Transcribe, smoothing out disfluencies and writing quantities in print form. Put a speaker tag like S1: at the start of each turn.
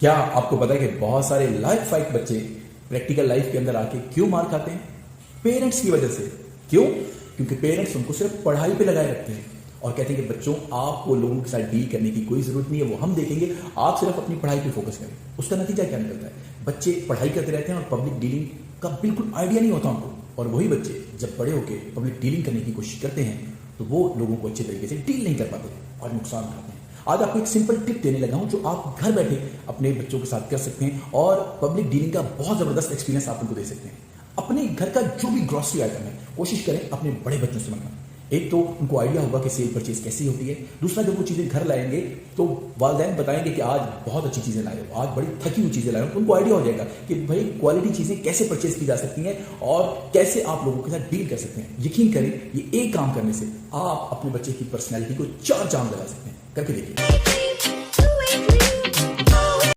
S1: क्या आपको पता है कि बहुत सारे लाइफ फाइक बच्चे प्रैक्टिकल लाइफ के अंदर आके क्यों मार खाते हैं? पेरेंट्स की वजह से। क्यों? क्योंकि पेरेंट्स उनको सिर्फ पढ़ाई पे लगाए रखते हैं और कहते हैं कि बच्चों आपको लोगों के साथ डील करने की कोई जरूरत नहीं है, वो हम देखेंगे, आप सिर्फ अपनी पढ़ाई पे फोकस करें। उसका नतीजा क्या निकलता है? बच्चे पढ़ाई करते रहते हैं और पब्लिक डीलिंग का बिल्कुल आइडिया नहीं होता उनको। और वही बच्चे जब बड़े होकर पब्लिक डीलिंग करने की कोशिश करते हैं तो वो लोगों को अच्छे तरीके से डील नहीं कर पाते और नुकसान उठाते हैं। आज आपको एक सिंपल टिप देने लगा हूं जो आप घर बैठे अपने बच्चों के साथ कर सकते हैं और पब्लिक डीलिंग का बहुत जबरदस्त एक्सपीरियंस आप उनको दे सकते हैं। अपने घर का जो भी ग्रॉसरी आइटम है कोशिश करें अपने बड़े बच्चों से मंगवाएं। एक तो उनको आइडिया होगा कि सेल परचेज कैसी होती है। दूसरा, जब वो चीजें घर लाएंगे तो वालिदैन बताएंगे कि आज बहुत अच्छी चीजें लाए हो, आज बड़ी थकी हुई चीजें लाए हो। तो उनको आइडिया हो जाएगा कि भाई क्वालिटी चीजें कैसे परचेज की जा सकती हैं और कैसे आप लोगों के साथ डील कर सकते हैं। यकीन करें, ये एक काम करने से आप अपने बच्चे की पर्सनैलिटी को चार चांद लगा सकते हैं। करके देखिए।